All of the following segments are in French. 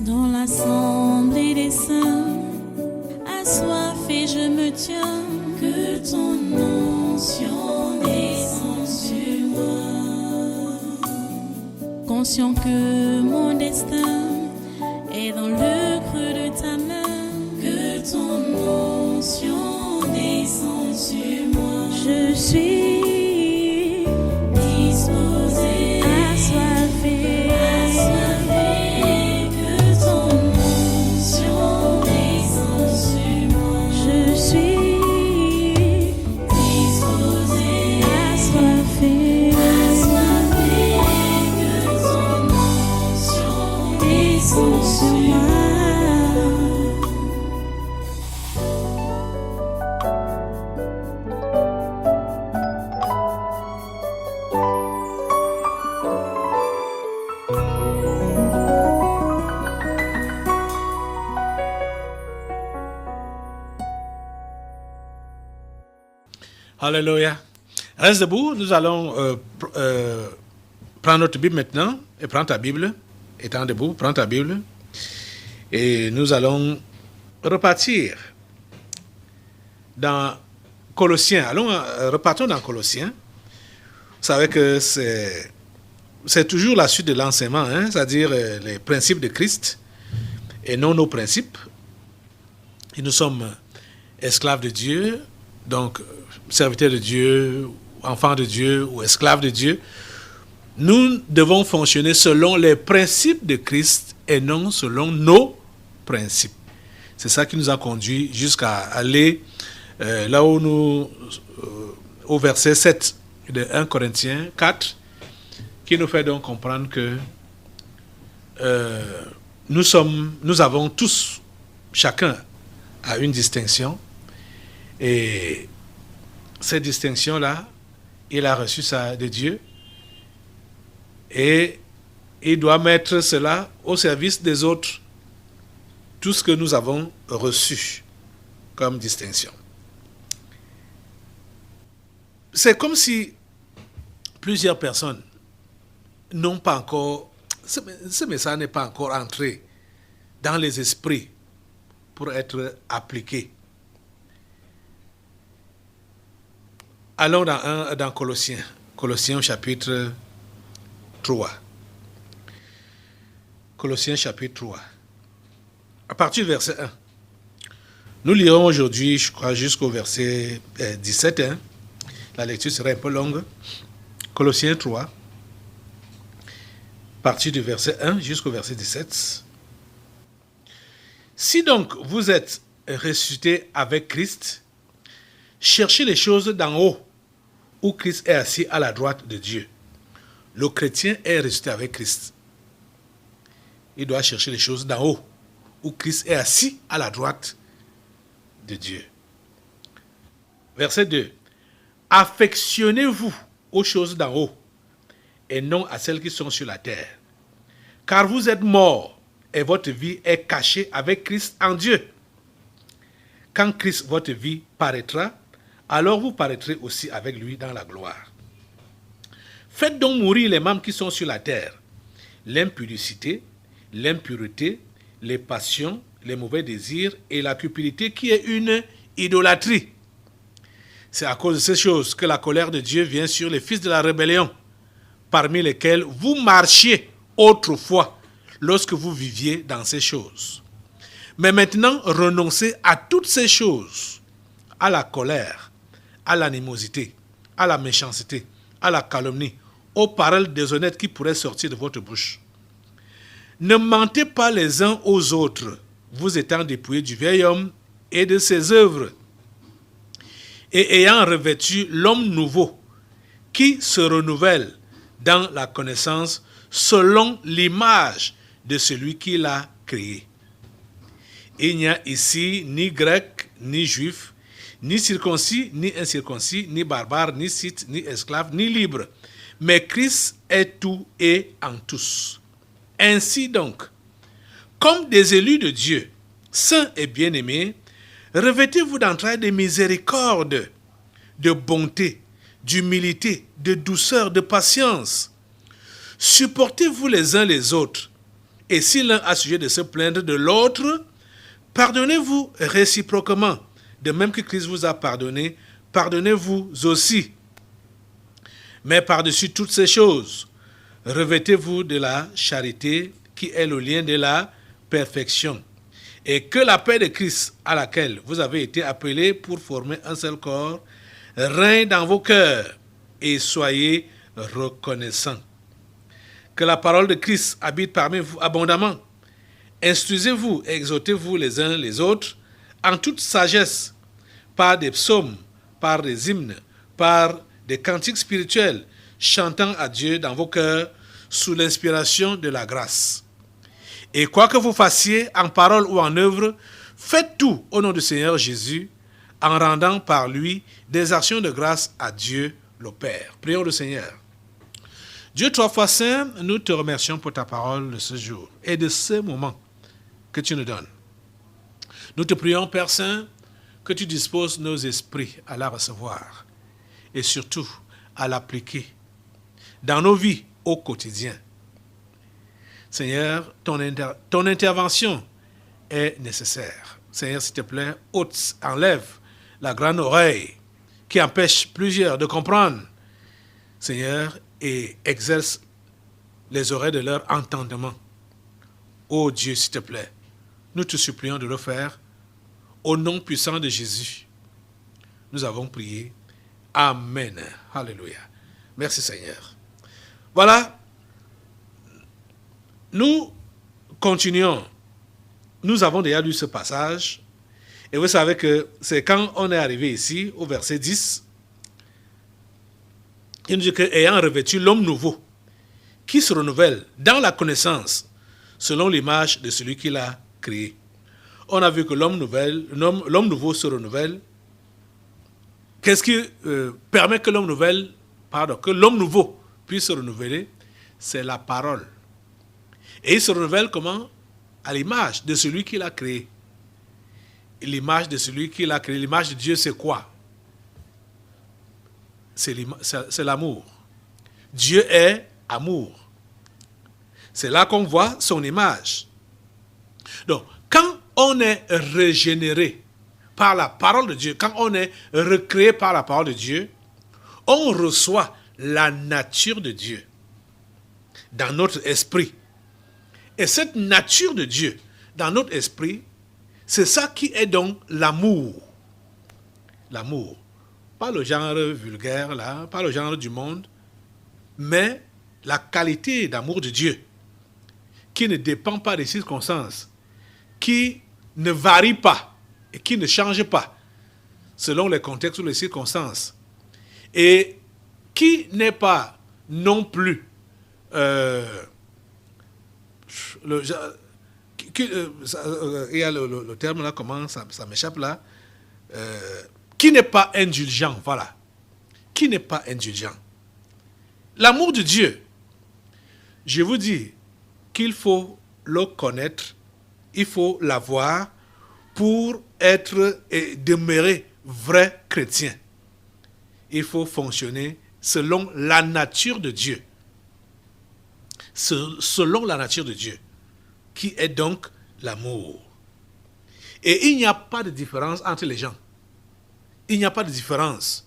Dans l'assemblée des saints, assoiffé je me tiens, que ton onction descende sur moi. Conscient que mon destin est dans le creux de ta main, que ton onction descende sur moi. Je suis disposé, assoiffé, que ton onction descende sur moi. Je suis disposé, assoiffé, que ton onction descende sur moi. Alléluia. Reste debout, nous allons prendre notre Bible maintenant, et prends ta Bible, étant debout, prends ta Bible, et nous allons repartir dans Colossiens. Repartons dans Colossiens. Vous savez que c'est toujours la suite de l'enseignement, c'est-à-dire les principes de Christ, et non nos principes. Et nous sommes esclaves de Dieu, donc serviteurs de Dieu, enfants de Dieu ou esclaves de Dieu. Nous devons fonctionner selon les principes de Christ et non selon nos principes. C'est ça qui nous a conduit jusqu'à aller là où nous, au verset 7 de 1 Corinthiens 4, qui nous fait donc comprendre que nous avons tous, chacun a une distinction, et cette distinction-là, il a reçu ça de Dieu, et il doit mettre cela au service des autres, tout ce que nous avons reçu comme distinction. C'est comme si plusieurs personnes n'ont pas encore, ce message n'est pas encore entré dans les esprits pour être appliqué. Allons dans Colossiens chapitre 3. Colossiens chapitre 3. À partir du verset 1. Nous lirons aujourd'hui, je crois, jusqu'au verset 17. La lecture sera un peu longue. Colossiens 3. À partir du verset 1 jusqu'au verset 17. Si donc vous êtes ressuscités avec Christ, cherchez les choses d'en haut, où Christ est assis à la droite de Dieu. Le chrétien est ressuscité avec Christ. Il doit chercher les choses d'en haut, où Christ est assis à la droite de Dieu. Verset 2. Affectionnez-vous aux choses d'en haut, et non à celles qui sont sur la terre. Car vous êtes morts, et votre vie est cachée avec Christ en Dieu. Quand Christ, votre vie, paraîtra, alors vous paraîtrez aussi avec lui dans la gloire. Faites donc mourir les membres qui sont sur la terre, l'impudicité, l'impureté, les passions, les mauvais désirs et la cupidité qui est une idolâtrie. C'est à cause de ces choses que la colère de Dieu vient sur les fils de la rébellion, parmi lesquels vous marchiez autrefois lorsque vous viviez dans ces choses. Mais maintenant, renoncez à toutes ces choses, à la colère, à l'animosité, à la méchanceté, à la calomnie, aux paroles déshonnêtes qui pourraient sortir de votre bouche. Ne mentez pas les uns aux autres, vous étant dépouillés du vieil homme et de ses œuvres, et ayant revêtu l'homme nouveau, qui se renouvelle dans la connaissance selon l'image de celui qui l'a créé. Il n'y a ici ni grec, ni juif, ni circoncis, ni incirconcis, ni barbare, ni scythe, ni esclave, ni libre. Mais Christ est tout et en tous. Ainsi donc, comme des élus de Dieu, saints et bien-aimés, revêtez-vous d'entrailles de miséricorde, de bonté, d'humilité, de douceur, de patience. Supportez-vous les uns les autres Et si l'un a sujet de se plaindre de l'autre, pardonnez-vous réciproquement. De même que Christ vous a pardonné, pardonnez-vous aussi. Mais par-dessus toutes ces choses, revêtez-vous de la charité qui est le lien de la perfection. Et que la paix de Christ à laquelle vous avez été appelés pour former un seul corps règne dans vos cœurs et soyez reconnaissants. Que la parole de Christ habite parmi vous abondamment. Instruisez-vous et exhortez-vous les uns les autres en toute sagesse, par des psaumes, par des hymnes, par des cantiques spirituels, chantant à Dieu dans vos cœurs sous l'inspiration de la grâce. Et quoi que vous fassiez en parole ou en œuvre, faites tout au nom du Seigneur Jésus, en rendant par lui des actions de grâce à Dieu le Père. Prions le Seigneur. Dieu trois fois saint, nous te remercions pour ta parole de ce jour et de ce moment que tu nous donnes. Nous te prions, Père Saint, que tu disposes nos esprits à la recevoir et surtout à l'appliquer dans nos vies au quotidien. Seigneur, ton intervention est nécessaire. Seigneur, s'il te plaît, enlève la grande oreille qui empêche plusieurs de comprendre, Seigneur, et exerce les oreilles de leur entendement. Ô Dieu, s'il te plaît, nous te supplions de le faire. Au nom puissant de Jésus, nous avons prié. Amen. Alléluia. Merci Seigneur. Voilà. Nous continuons. Nous avons déjà lu ce passage. Et vous savez que c'est quand on est arrivé ici, au verset 10, il nous dit que, ayant revêtu l'homme nouveau, qui se renouvelle dans la connaissance, selon l'image de celui qui l'a créé. On a vu que l'homme nouveau se renouvelle. Qu'est-ce qui permet que l'homme nouveau puisse se renouveler? C'est la parole. Et il se renouvelle comment? À l'image de celui qui l'a créé. Et l'image de celui qui l'a créé, l'image de Dieu, c'est quoi? C'est l'amour. Dieu est amour. C'est là qu'on voit son image. Donc, quand on est régénéré par la parole de Dieu, quand on est recréé par la parole de Dieu, on reçoit la nature de Dieu dans notre esprit. Et cette nature de Dieu dans notre esprit, c'est ça qui est donc l'amour. L'amour. Pas le genre vulgaire, là, pas le genre du monde, mais la qualité d'amour de Dieu, qui ne dépend pas des circonstances, qui ne varie pas et qui ne change pas selon les contextes ou les circonstances, et qui n'est pas non plus il y a le terme là, comment ça m'échappe là, qui n'est pas indulgent, voilà, qui n'est pas indulgent. L'amour de Dieu, je vous dis qu'il faut le connaître, il faut l'avoir pour être et demeurer vrai chrétien. Il faut fonctionner selon la nature de Dieu. Selon la nature de Dieu, qui est donc l'amour. Et il n'y a pas de différence entre les gens. Il n'y a pas de différence.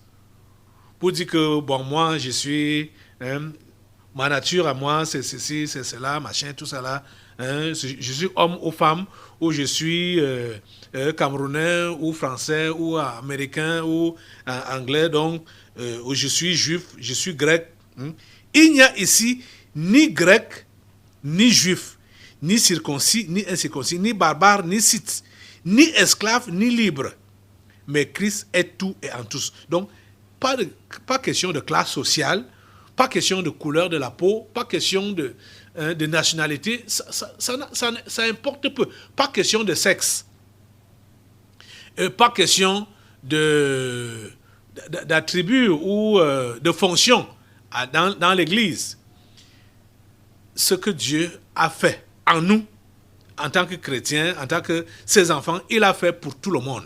Pour dire que, bon, moi, je suis... ma nature à moi, c'est ceci, c'est cela, machin, tout ça là. Je suis homme ou femme, ou je suis camerounais, ou français, ou américain, ou anglais, donc, ou je suis juif, je suis grec. Il n'y a ici ni grec, ni juif, ni circoncis, ni incirconcis, ni barbare, ni scythe, ni esclave, ni libre. Mais Christ est tout et en tous. Donc, pas question de classe sociale, pas question de couleur de la peau, pas question de nationalité, ça importe peu. Pas question de sexe, pas question d'attribut ou de fonction dans l'Église. Ce que Dieu a fait en nous, en tant que chrétiens, en tant que ses enfants, il a fait pour tout le monde,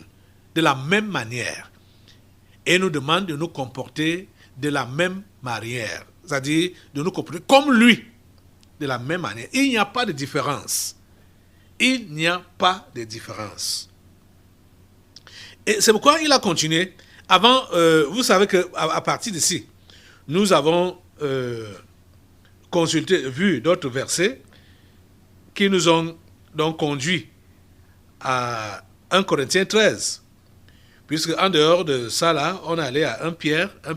de la même manière. Et nous demande de nous comporter de la même manière, c'est-à-dire de nous comporter comme lui, de la même manière. Il n'y a pas de différence. Il n'y a pas de différence. Et c'est pourquoi il a continué. Avant, vous savez qu'à partir d'ici, nous avons vu d'autres versets qui nous ont donc conduit à 1 Corinthiens 13. Puisque en dehors de ça, là, on allait à 1 Pierre 1,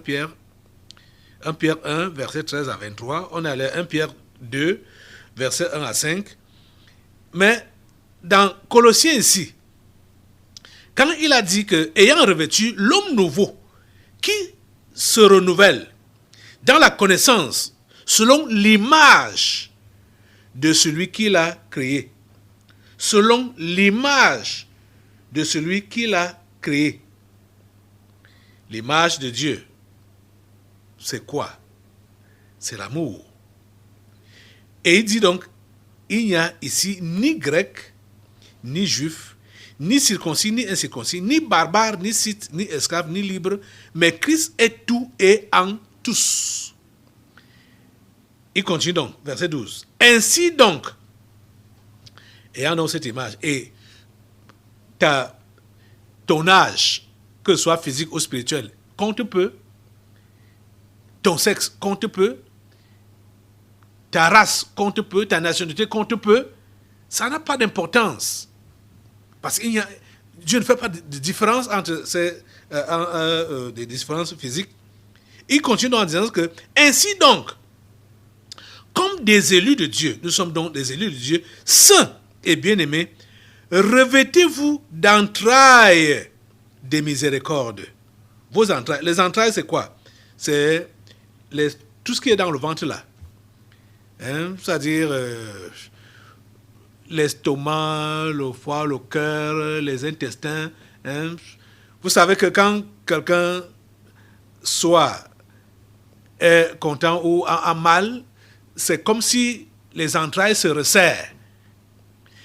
verset 13 à 23. On allait à 1 Pierre 2, verset 1 à 5. Mais dans Colossiens ici, quand il a dit que, ayant revêtu l'homme nouveau, qui se renouvelle dans la connaissance, selon l'image de celui qui l'a créé. Selon l'image de celui qui l'a créé. L'image de Dieu, c'est quoi? C'est l'amour. Et il dit donc, il n'y a ici ni grec, ni juif, ni circoncis, ni incirconcis, ni barbare, ni scythe, ni esclave, ni libre, mais Christ est tout et en tous. Il continue donc, verset 12. Ainsi donc, ayant donc cette image, et ton âge, que ce soit physique ou spirituel, compte peu, ton sexe compte peu, ta race compte peu, ta nationalité compte peu, ça n'a pas d'importance. Parce que Dieu ne fait pas de différence entre des différences physiques. Il continue en disant que, ainsi donc, comme des élus de Dieu, nous sommes donc des élus de Dieu, saints et bien-aimés, revêtez-vous d'entrailles des miséricordes. Vos entrailles. Les entrailles, c'est quoi? C'est tout ce qui est dans le ventre là. C'est-à-dire l'estomac, le foie, le cœur, les intestins. Vous savez que quand quelqu'un est content ou a mal, c'est comme si les entrailles se resserrent.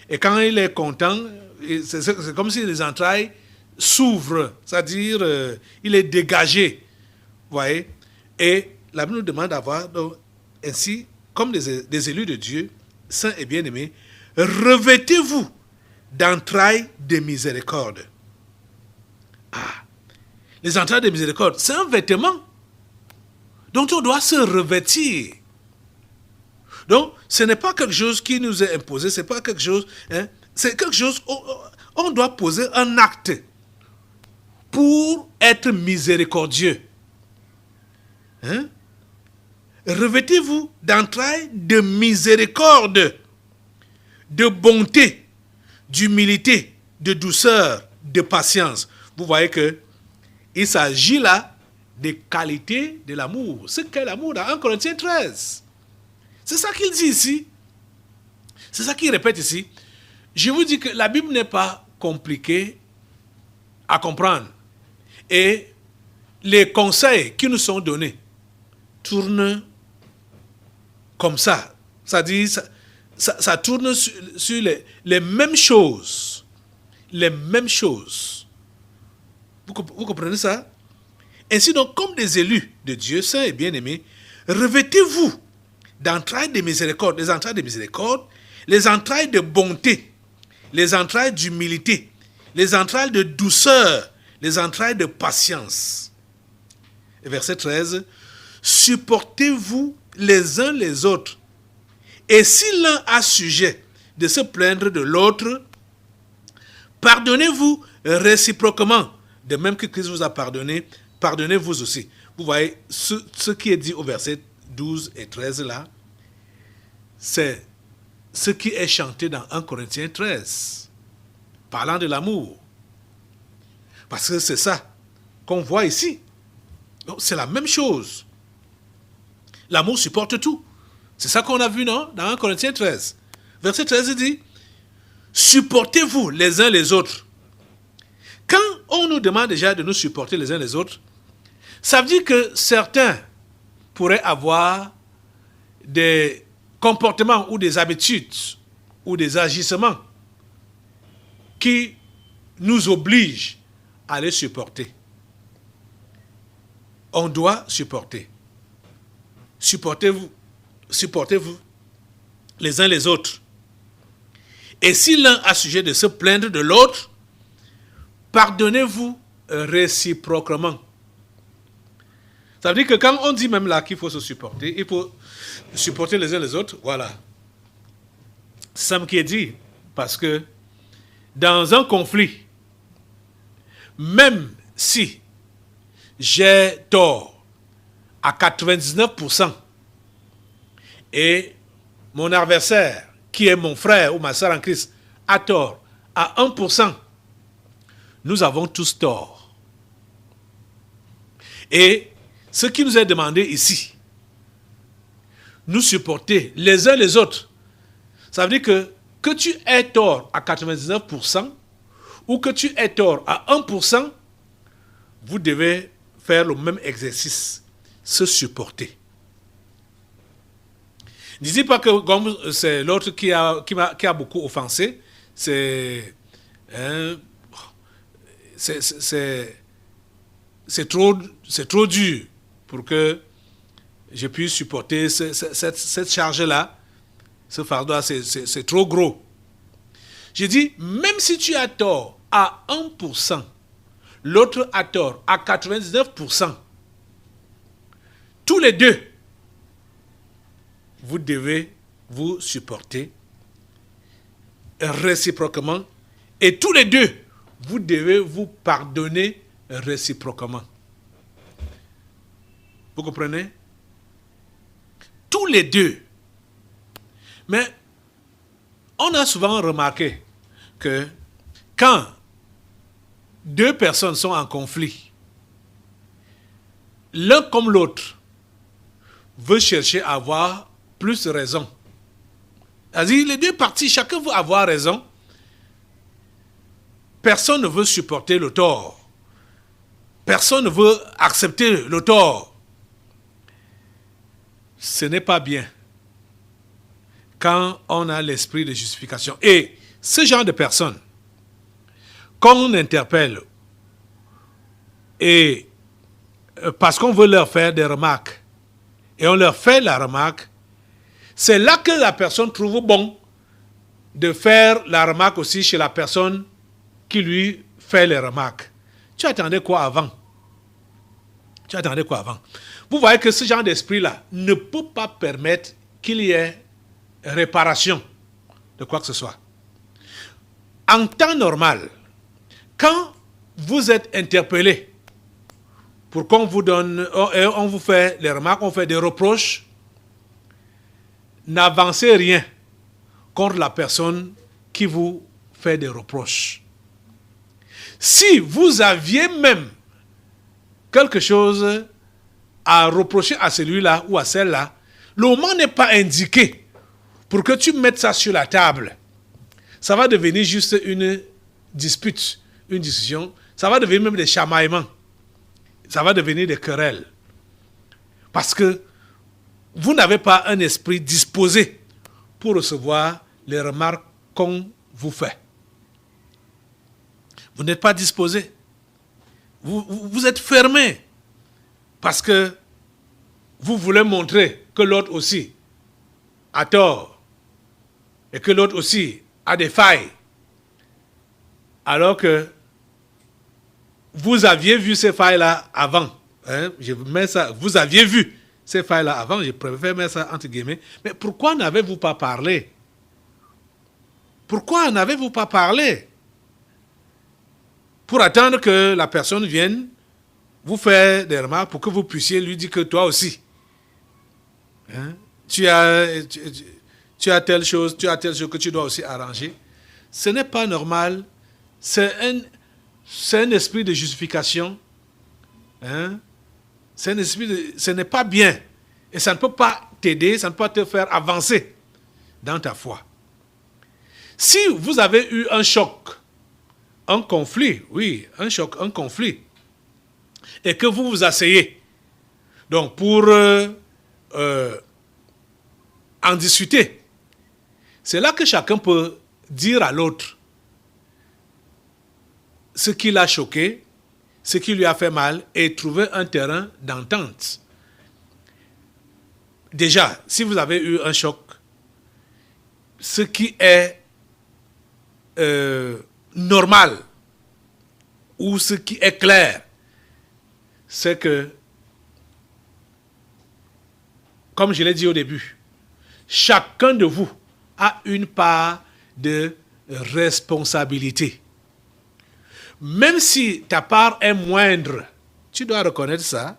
Et quand il est content, c'est comme si les entrailles s'ouvrent, c'est-à-dire il est dégagé. Vous voyez? Et la Bible nous demande d'avoir donc, ainsi, comme des élus de Dieu, saints et bien-aimés, revêtez-vous d'entrailles de miséricorde. Ah, les entrailles de miséricorde, c'est un vêtement dont on doit se revêtir. Donc, ce n'est pas quelque chose qui nous est imposé, c'est pas quelque chose, c'est quelque chose où on doit poser un acte pour être miséricordieux. Revêtez-vous d'entrailles de miséricorde, de bonté, d'humilité, de douceur, de patience. Vous voyez que il s'agit là des qualités de l'amour. Ce qu'est l'amour dans 1 Corinthiens 13. C'est ça qu'il dit ici. C'est ça qu'il répète ici. Je vous dis que la Bible n'est pas compliquée à comprendre. Et les conseils qui nous sont donnés tournent comme ça. C'est-à-dire, ça tourne sur les mêmes choses. Les mêmes choses. Vous comprenez ça? Ainsi donc, comme des élus de Dieu, saints et bien-aimés, revêtez-vous d'entrailles de miséricorde, les entrailles de miséricorde, les entrailles de bonté, les entrailles d'humilité, les entrailles de douceur, les entrailles de patience. Et verset 13, supportez-vous les uns les autres. Et si l'un a sujet de se plaindre de l'autre, pardonnez-vous réciproquement. De même que Christ vous a pardonné, pardonnez-vous aussi. Vous voyez, ce qui est dit au verset 12 et 13 là, c'est ce qui est chanté dans 1 Corinthiens 13, parlant de l'amour. Parce que c'est ça qu'on voit ici. Donc, c'est la même chose. L'amour supporte tout. C'est ça qu'on a vu, non? Dans 1 Corinthiens 13. Verset 13 dit, supportez-vous les uns les autres. Quand on nous demande déjà de nous supporter les uns les autres, ça veut dire que certains pourraient avoir des comportements ou des habitudes ou des agissements qui nous obligent à les supporter. On doit supporter. Supportez-vous. Supportez-vous. les uns les autres. Et si l'un a sujet de se plaindre de l'autre, pardonnez-vous réciproquement. Ça veut dire que quand on dit même là qu'il faut se supporter, il faut supporter les uns les autres, voilà. C'est ça qui est dit. Parce que dans un conflit, même si j'ai tort à 99% et mon adversaire, qui est mon frère ou ma soeur en Christ, a tort à 1%, nous avons tous tort. Et ce qui nous est demandé ici, nous supporter les uns les autres, ça veut dire que tu aies tort à 99% ou que tu aies tort à 1%, vous devez faire le même exercice, se supporter. Ne dis pas que comme c'est l'autre qui a beaucoup offensé, c'est trop dur pour que je puisse supporter cette charge-là. Ce fardeau-là, c'est trop gros. Je dis, même si tu as tort à 1%, l'autre a tort à 99%, tous les deux, vous devez vous supporter réciproquement et tous les deux, vous devez vous pardonner réciproquement. Vous comprenez? Tous les deux. Mais on a souvent remarqué que quand deux personnes sont en conflit, l'un comme l'autre veut chercher à avoir plus raison. C'est-à-dire, les deux parties, chacun veut avoir raison. Personne ne veut supporter le tort. Personne ne veut accepter le tort. Ce n'est pas bien quand on a l'esprit de justification. Et ce genre de personnes, quand on interpelle, et parce qu'on veut leur faire des remarques, et on leur fait la remarque, c'est là que la personne trouve bon de faire la remarque aussi chez la personne qui lui fait les remarques. Tu attendais quoi avant? Tu attendais quoi avant? Vous voyez que ce genre d'esprit-là ne peut pas permettre qu'il y ait réparation de quoi que ce soit. En temps normal, quand vous êtes interpellé pour qu'on vous donne, on vous fait les remarques, on fait des reproches, n'avancez rien contre la personne qui vous fait des reproches. Si vous aviez même quelque chose à reprocher à celui-là ou à celle-là, le moment n'est pas indiqué pour que tu mettes ça sur la table. Ça va devenir juste une dispute, une discussion. Ça va devenir même des chamaillements. Ça va devenir des querelles. Parce que vous n'avez pas un esprit disposé pour recevoir les remarques qu'on vous fait. Vous n'êtes pas disposé. Vous êtes fermé. Parce que vous voulez montrer que l'autre aussi a tort. Et que l'autre aussi a des failles. Alors que vous aviez vu ces failles-là avant. Je mets ça, vous aviez vu ces failles-là avant, je préfère mettre ça entre guillemets. Mais pourquoi n'avez-vous pas parlé? Pourquoi n'avez-vous pas parlé? Pour attendre que la personne vienne vous faire des remarques pour que vous puissiez lui dire que toi aussi, tu as telle chose que tu dois aussi arranger. Ce n'est pas normal. C'est un esprit de justification. Ce n'est pas bien. Et ça ne peut pas t'aider, ça ne peut pas te faire avancer dans ta foi. Si vous avez eu un choc, un conflit, oui, un conflit, et que vous vous asseyez, donc pour en discuter, c'est là que chacun peut dire à l'autre ce qui l'a choqué, ce qui lui a fait mal, et trouver un terrain d'entente. Déjà, si vous avez eu un choc, ce qui est normal ou ce qui est clair, c'est que, comme je l'ai dit au début, chacun de vous a une part de responsabilité. Même si ta part est moindre, tu dois reconnaître ça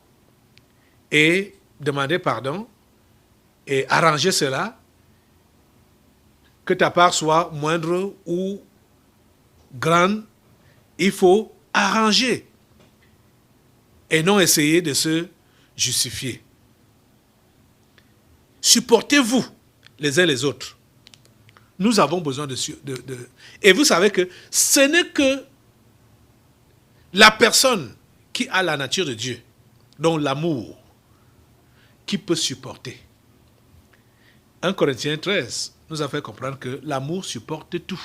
et demander pardon et arranger cela, que ta part soit moindre ou grande, il faut arranger et non essayer de se justifier. Supportez-vous les uns les autres. Nous avons besoin de... Et vous savez que ce n'est que la personne qui a la nature de Dieu, dont l'amour, qui peut supporter. 1 Corinthiens 13 nous a fait comprendre que l'amour supporte tout.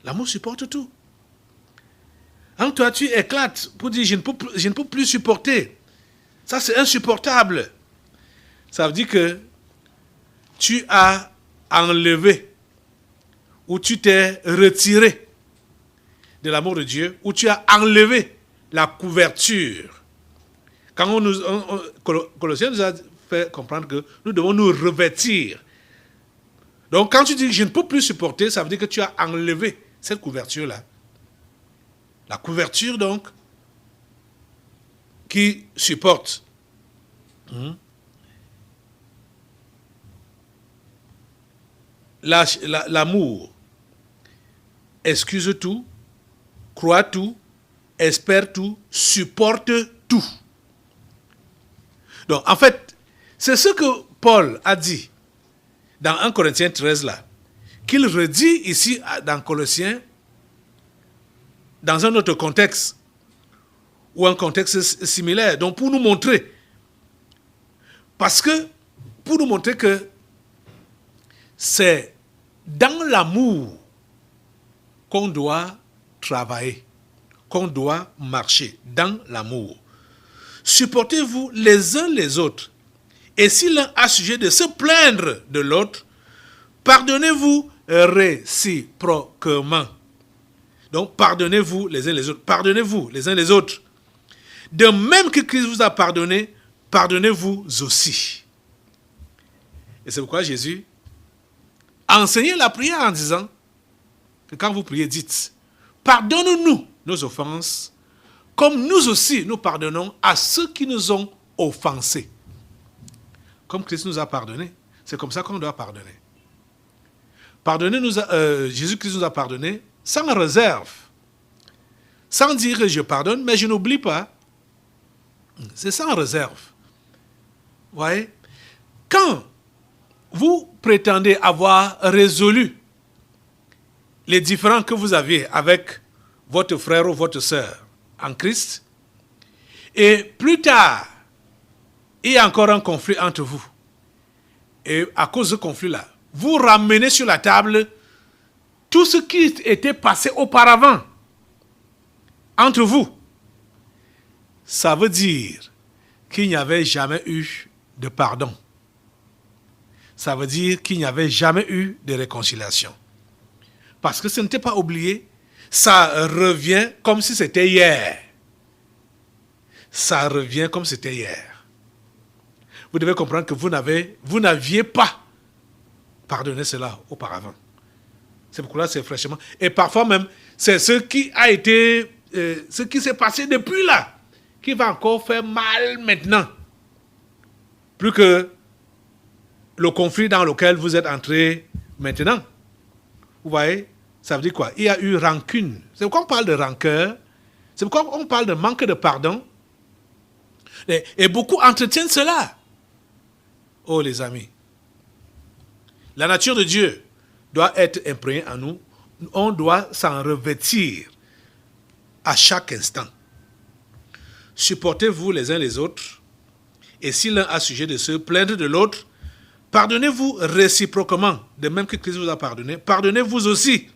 L'amour supporte tout. Quand toi tu éclates pour dire je ne peux plus supporter, ça c'est insupportable. Ça veut dire que tu as enlevé ou tu t'es retiré de l'amour de Dieu, ou tu as enlevé la couverture. Quand Colossiens nous a fait comprendre que nous devons nous revêtir. Donc quand tu dis je ne peux plus supporter, ça veut dire que tu as enlevé cette couverture-là. La couverture donc qui supporte. L'amour excuse tout, croit tout, espère tout, supporte tout. Donc, en fait, c'est ce que Paul a dit dans 1 Corinthiens 13 là, qu'il redit ici dans Colossiens, dans un autre contexte, ou un contexte similaire. Donc, pour nous montrer, pour nous montrer que c'est dans l'amour qu'on doit travailler, qu'on doit marcher, dans l'amour. Supportez-vous les uns les autres. Et si l'un a sujet de se plaindre de l'autre, pardonnez-vous réciproquement. Donc, pardonnez-vous les uns les autres. Pardonnez-vous les uns les autres. De même que Christ vous a pardonné, pardonnez-vous aussi. Et c'est pourquoi Jésus a enseigné la prière en disant que quand vous priez, dites, pardonne-nous nos offenses, comme nous aussi nous pardonnons à ceux qui nous ont offensés. Comme Christ nous a pardonné, c'est comme ça qu'on doit pardonner. Jésus-Christ nous a pardonné sans réserve, sans dire je pardonne, mais je n'oublie pas. C'est sans réserve. Vous voyez? Quand vous prétendez avoir résolu les différends que vous aviez avec votre frère ou votre sœur en Christ, et plus tard, il y a encore un conflit entre vous, et à cause de ce conflit-là, vous ramenez sur la table tout ce qui était passé auparavant entre vous. Ça veut dire qu'il n'y avait jamais eu de pardon. Ça veut dire qu'il n'y avait jamais eu de réconciliation. Parce que ce n'était pas oublié, ça revient comme si c'était hier. Ça revient comme si c'était hier. Vous devez comprendre que vous n'aviez pas pardonné cela auparavant. C'est pourquoi là, c'est fraîchement. Et parfois même, c'est ce qui a été, ce qui s'est passé depuis là, qui va encore faire mal maintenant. Plus que le conflit dans lequel vous êtes entré maintenant. Vous voyez, ça veut dire quoi? Il y a eu rancune. C'est pourquoi on parle de rancœur. C'est pourquoi on parle de manque de pardon. Et beaucoup entretiennent cela. Oh les amis, la nature de Dieu doit être imprégnée en nous. On doit s'en revêtir à chaque instant. Supportez-vous les uns les autres. Et si l'un a sujet de se plaindre de l'autre, pardonnez-vous réciproquement, de même que Christ vous a pardonné. Pardonnez-vous aussi.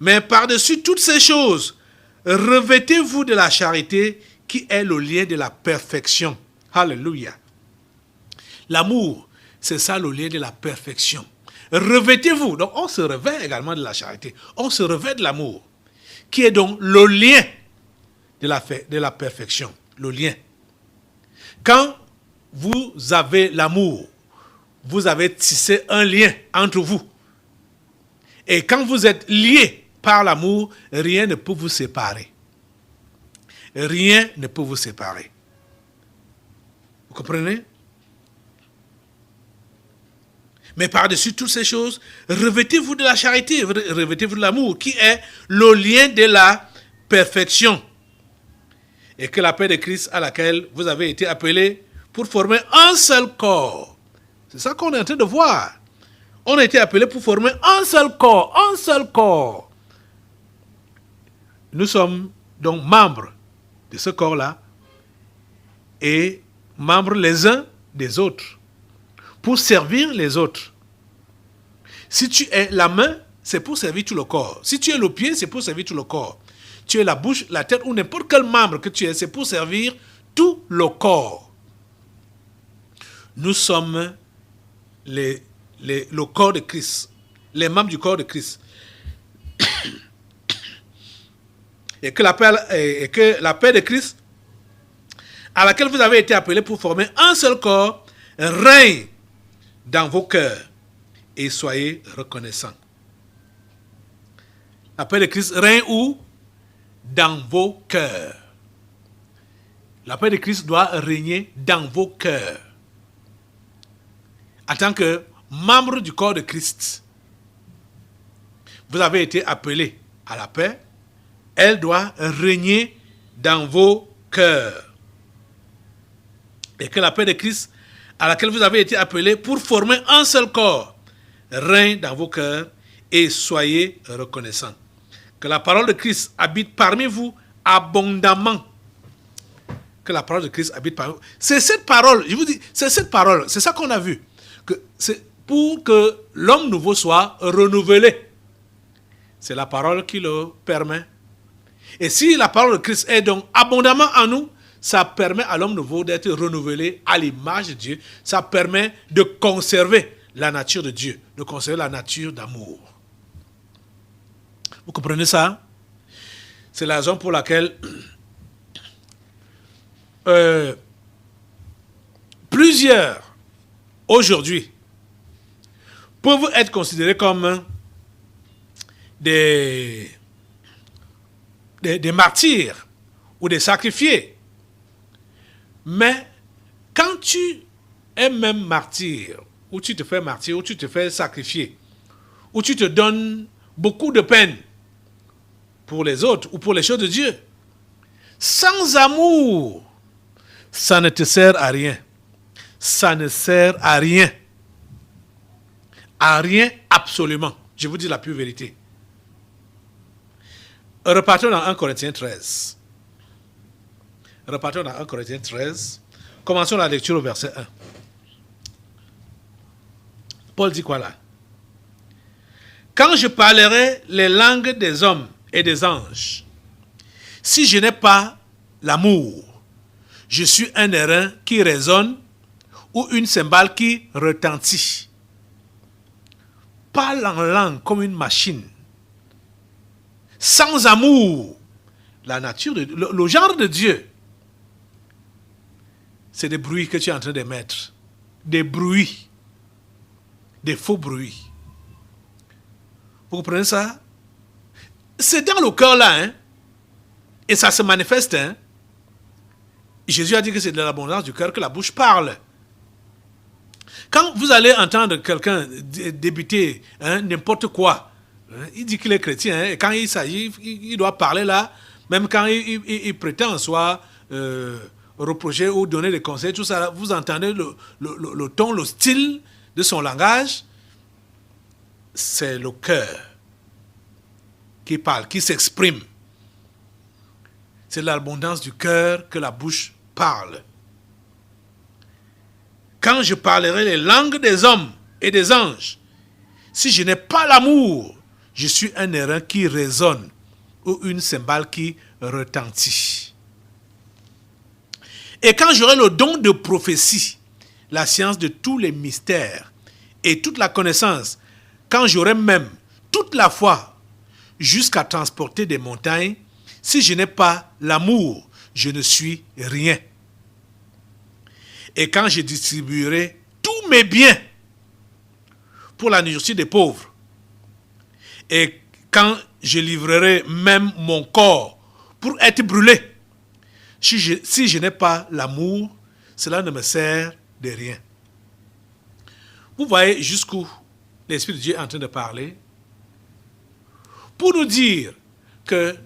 Mais par-dessus toutes ces choses, revêtez-vous de la charité qui est le lien de la perfection. Alléluia. L'amour, c'est ça le lien de la perfection. revêtez-vous. Donc on se revêt également de la charité. On se revêt de l'amour, qui est donc le lien de la perfection. Le lien. Quand vous avez l'amour, vous avez tissé un lien entre vous. Et quand vous êtes liés par l'amour, rien ne peut vous séparer. Rien ne peut vous séparer. Vous comprenez? Mais par-dessus toutes ces choses, revêtez-vous de la charité, revêtez-vous de l'amour, qui est le lien de la perfection. Et que la paix de Christ à laquelle vous avez été appelés pour former un seul corps. C'est ça qu'on est en train de voir. On a été appelés pour former un seul corps, un seul corps. Nous sommes donc membres de ce corps-là et membres les uns des autres pour servir les autres. Si tu es la main, c'est pour servir tout le corps. Si tu es le pied, c'est pour servir tout le corps. Tu es la bouche, la tête ou n'importe quel membre que tu es, c'est pour servir tout le corps. Nous sommes le corps de Christ, les membres du corps de Christ. Et que la paix de Christ, à laquelle vous avez été appelés pour former un seul corps, règne dans vos cœurs et soyez reconnaissants. La paix de Christ règne où? Dans vos cœurs. La paix de Christ doit régner dans vos cœurs. En tant que membre du corps de Christ, vous avez été appelés à la paix. Elle doit régner dans vos cœurs. Et que la paix de Christ, à laquelle vous avez été appelés pour former un seul corps, règne dans vos cœurs et soyez reconnaissants. Que la parole de Christ habite parmi vous abondamment. Que la parole de Christ habite parmi vous. C'est cette parole, je vous dis, c'est cette parole, c'est ça qu'on a vu. Que c'est pour que l'homme nouveau soit renouvelé. C'est la parole qui le permet. Et si la parole de Christ est donc abondamment en nous, ça permet à l'homme nouveau d'être renouvelé à l'image de Dieu. Ça permet de conserver la nature de Dieu, de conserver la nature d'amour. Vous comprenez ça? C'est la raison pour laquelle plusieurs, aujourd'hui, peuvent être considérés comme des martyrs ou des sacrifiés. Mais quand tu es même martyr, ou tu te fais martyr, ou tu te fais sacrifier, ou tu te donnes beaucoup de peine pour les autres ou pour les choses de Dieu, sans amour, ça ne te sert à rien. Ça ne sert à rien. À rien absolument. Je vous dis la pure vérité. Repartons dans 1 Corinthiens 13. Repartons dans 1 Corinthiens 13. Commençons la lecture au verset 1. Paul dit quoi là? Quand je parlerai les langues des hommes et des anges, si je n'ai pas l'amour, je suis un airain qui résonne ou une cymbale qui retentit. Parle en langue comme une machine. Sans amour, la nature, le genre de Dieu, c'est des bruits que tu es en train d'émettre. Des bruits. Des faux bruits. Vous comprenez ça? C'est dans le cœur là, hein? Et ça se manifeste, hein? Jésus a dit que c'est de l'abondance du cœur que la bouche parle. Quand vous allez entendre quelqu'un débiter n'importe quoi, il dit qu'il est chrétien, et quand il s'agit, il doit parler là, même quand il prétend soit reprocher ou donner des conseils, tout ça, vous entendez le ton, le style de son langage, c'est le cœur qui parle, qui s'exprime. C'est l'abondance du cœur que la bouche parle. Quand je parlerai les langues des hommes et des anges, si je n'ai pas l'amour, je suis un airain qui résonne ou une cymbale qui retentit. Et quand j'aurai le don de prophétie, la science de tous les mystères et toute la connaissance, quand j'aurai même toute la foi jusqu'à transporter des montagnes, si je n'ai pas l'amour, je ne suis rien. Et quand je distribuerai tous mes biens pour la nourriture des pauvres, et quand je livrerai même mon corps pour être brûlé, si je n'ai pas l'amour, cela ne me sert de rien. Vous voyez jusqu'où l'Esprit de Dieu est en train de parler pour nous dire que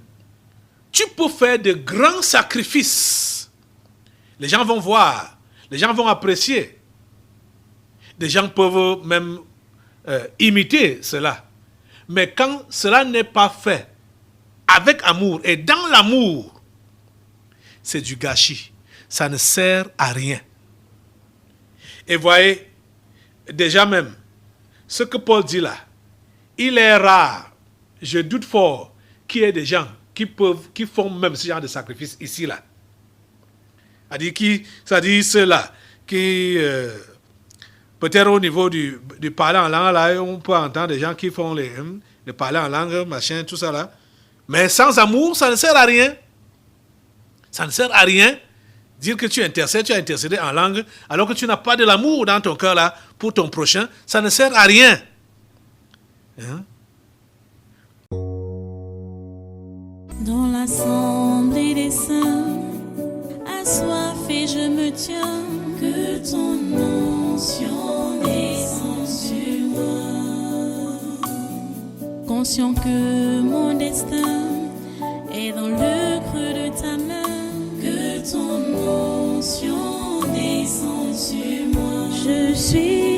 tu peux faire de grands sacrifices. Les gens vont voir, les gens vont apprécier. Des gens peuvent même imiter cela. Mais quand cela n'est pas fait avec amour et dans l'amour, c'est du gâchis. Ça ne sert à rien. Et voyez, déjà même, ce que Paul dit là, il est rare, je doute fort, qu'il y ait des gens qui font même ce genre de sacrifice ici là. C'est-à-dire ceux-là qui, peut-être au niveau du parler en langue, là, on peut entendre des gens qui font le parler en langue, machin, tout ça là. Mais sans amour, ça ne sert à rien. Ça ne sert à rien. Dire que tu intercèdes, tu as intercédé en langue, alors que tu n'as pas de l'amour dans ton cœur là pour ton prochain, ça ne sert à rien. Hein? Dans l'assemblée des saints, assoiffé je me tiens, que ton onction descende sur moi. Conscient que mon destin est dans le creux de ta main, que ton onction descende sur moi. Je suis